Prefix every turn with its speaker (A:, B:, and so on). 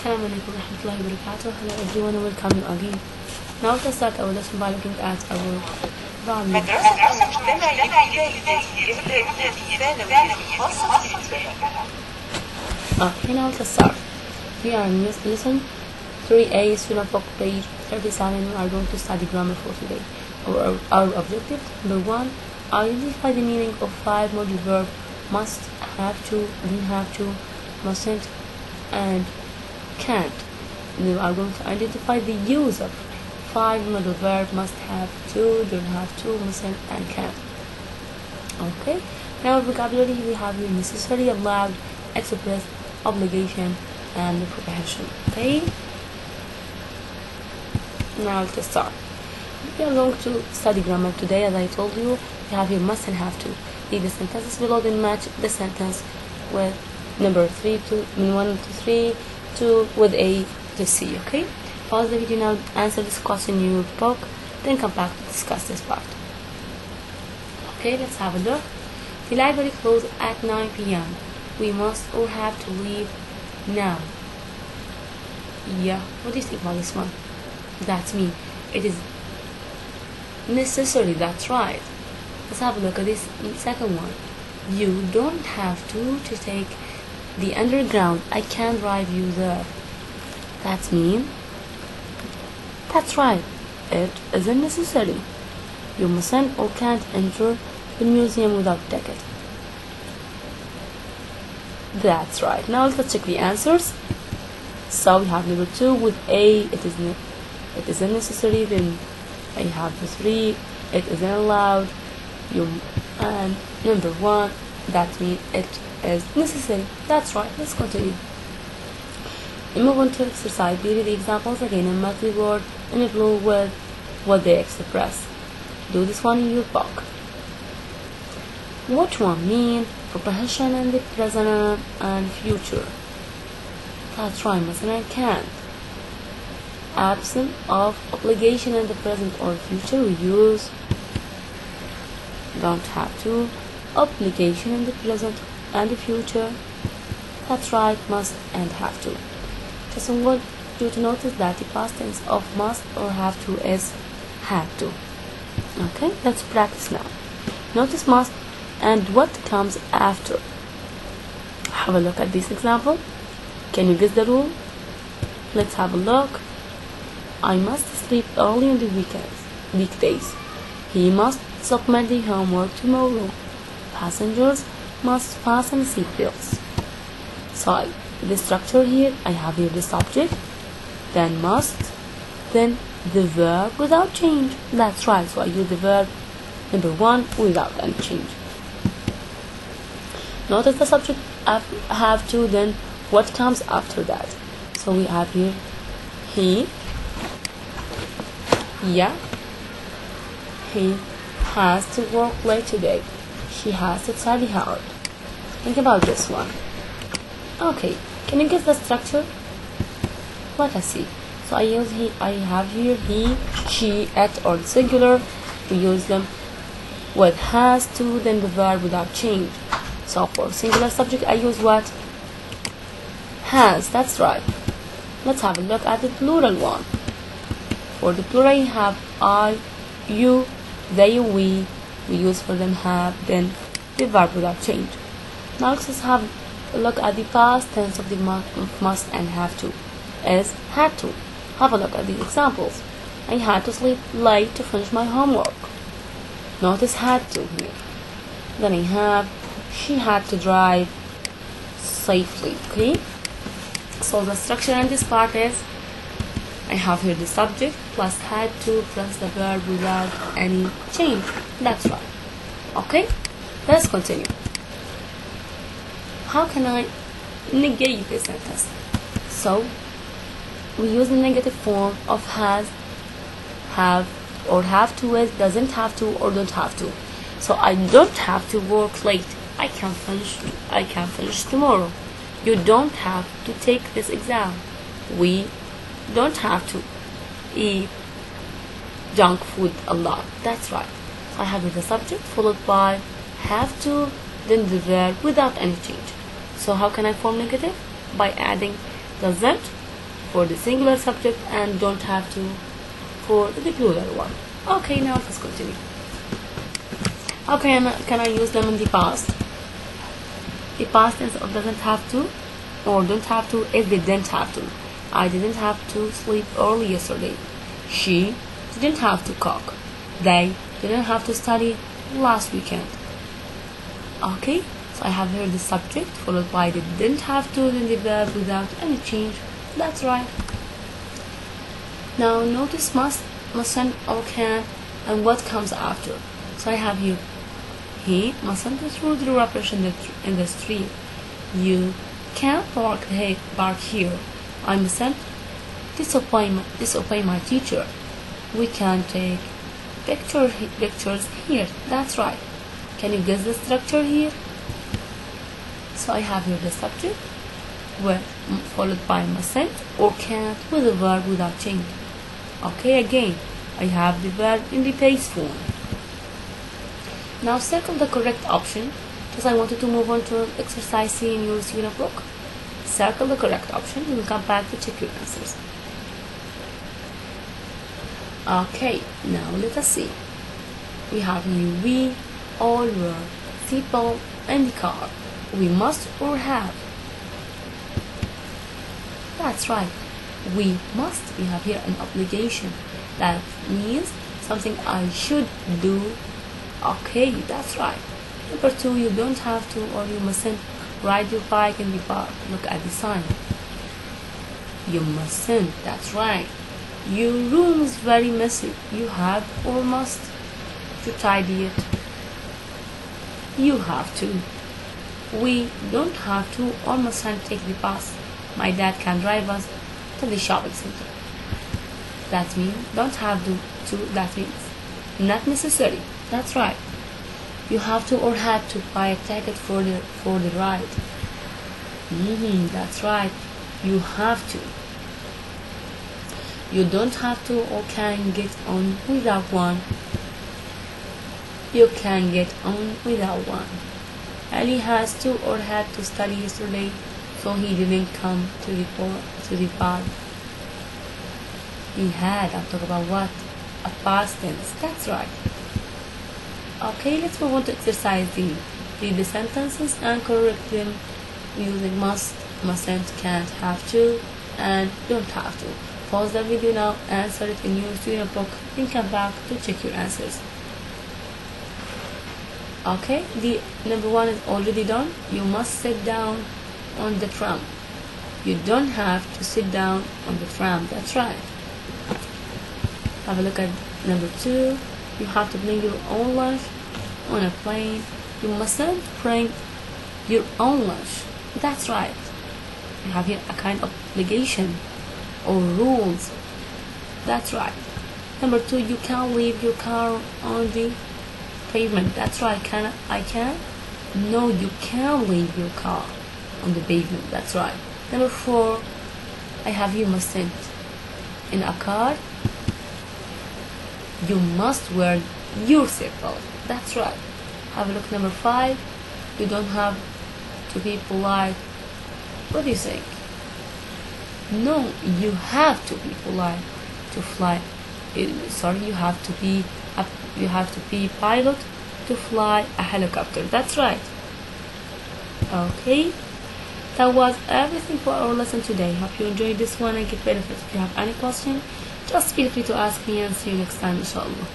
A: Assalamu alaikum warahmatullahi wabarakatuh. Hello everyone and welcome you again. Now let's start our lesson by looking at our value.
B: مدرسة المجتمع الابتدائي يبدأ الثانوي الخاصة بالابتدائي.
A: Okay, now let's start. We are in lesson 3A, student book page 37. We are going to study grammar for today. Our objective, number 1, identify the meaning of 5 modal verb must, have to, didn't have to, mustn't, and can't. We are going to identify the use of 5 modal verb must have to, don't have to, mustn't, and can't. Okay, now vocabulary we have the necessary, allowed, express, obligation, and prohibition. Okay, now let's start. We are going to study grammar today. As I told you, we have here must and have to. Read the sentences below, then match the sentence with number 1 to 3 to with A to C. Okay, pause the video now, answer this question in your book, then come back to discuss this part. Okay, let's have a look. The library closes at 9 p.m. We must or have to leave now. Yeah, what do you think about this one? That's me. It is necessary. That's right. Let's have a look at this second one. You don't have to take the underground. I can drive you there. That's mean. That's right. It isn't necessary. You mustn't or can't enter the museum without a ticket. That's right. Now let's check the answers. So we have number 2 with A. It isn't necessary. Then I have the 3. It isn't allowed. And number 1. That means it is necessary. That's right. Let's continue. We move on to exercise. We read the examples again in multi-word in blue with what they express. Do this one in your book. Which one mean proposition in the present and future? That's right, مثلا can't. Absent of obligation in the present or future, we use don't have to. Obligation in the present and the future, that's right, must and have to. Just want you to notice that the past tense of must or have to is had to. Okay, let's practice now. Notice must and what comes after. Have a look at this example. Can you guess the rule? Let's have a look. I must sleep early on the weekdays. He must submit the homework tomorrow. Passengers must fasten seatbelts. So the structure here, I have here the subject, then must, then the verb without change. That's right, so I use the verb number 1 without any change. Notice the subject have to, then what comes after that. So we have here he, yeah, he has to work late today. She has to study hard. Think about this one. Okay, can you guess the structure? Let us see. So I have here he, she, it, or singular. We use them with has to, then the verb without change. So for singular subject, I use what? Has. That's right. Let's have a look at the plural one. For the plural, you have I, you, they, we. We use for them have, then the verb without change. Now let's have a look at the past tense of the must and have to is had to. Have a look at the examples. I had to sleep late to finish my homework. Notice had to here. Then I have she had to drive safely. Okay, so the structure in this part is I have here the subject plus had to plus the verb without any change. That's right. Okay, let's continue. How can I negate this sentence? So we use the negative form of has, have, or have to is doesn't have to or don't have to. So I don't have to work late. I can finish tomorrow. You don't have to take this exam. We don't have to eat junk food a lot. That's right. So I have the subject followed by have to, then the verb without any change. So how can I form negative? By adding doesn't for the singular subject and don't have to for the plural one. Okay, now let's continue. How can I use them in the past? The past tense doesn't have to or don't have to is didn't have to. I didn't have to sleep early yesterday. She didn't have to cook. They didn't have to study last weekend. Okay, so I have here the subject followed by the didn't have to, then the verb without any change. That's right. Now notice must, mustn't, or can't, and what comes after. So I have here he mustn't throw the rubbish in the street. You can't park here. I mustn't disobey my teacher. We can't take pictures here. That's right. Can you guess the structure here? So I have here the subject followed by mustn't or can't with a verb without change. Okay, again, I have the verb in the base form. Now circle the correct option, because I wanted to move on to exercise C in your student book. Circle the correct option and we'll come back to check your answers. Okay, now let us see. We have here we, all were, seatbelt, and the car. We must or have. That's right. We must. We have here an obligation. That means something I should do. Okay, that's right. Number 2, you don't have to or you mustn't ride your bike in the park. Look at the sign. You mustn't. That's right. Your room is very messy. You have or must to tidy it. You have to. We don't have to or mustn't take the bus. My dad can drive us to the shopping center. That means don't have to. That means not necessary. That's right. You have to or had to buy a ticket for the ride. That's right. You have to. You don't have to or can get on without one. You can get on without one. Ali has to or had to study yesterday, so he didn't come to the park. He had. I'm talking about what? A past tense. That's right. Okay, let's move on to exercise D. Read the sentences and correct them using must, mustn't, can't, have to, and don't have to. Pause the video now, answer it in your student book, then come back to check your answers. Okay, the number 1 is already done. You must sit down on the tram. You don't have to sit down on the tram. That's right. Have a look at number 2. You have to bring your own lunch on a plane. You mustn't bring your own lunch. That's right. You have here a kind of obligation or rules. That's right. Number 2, you can't leave your car on the pavement. That's right. I can? No, you can't leave your car on the pavement. That's right. Number 4, I have you mustn't. In a car, you must wear your seatbelt. That's right. Have a look. Number 5, you don't have to be polite. What do you think? No, you have to be polite to fly. You have to be pilot to fly a helicopter. That's right. Okay, that was everything for our lesson today. Hope you enjoyed this one and get benefits. If you have any question, just feel free to ask me, and see you next time, inshallah.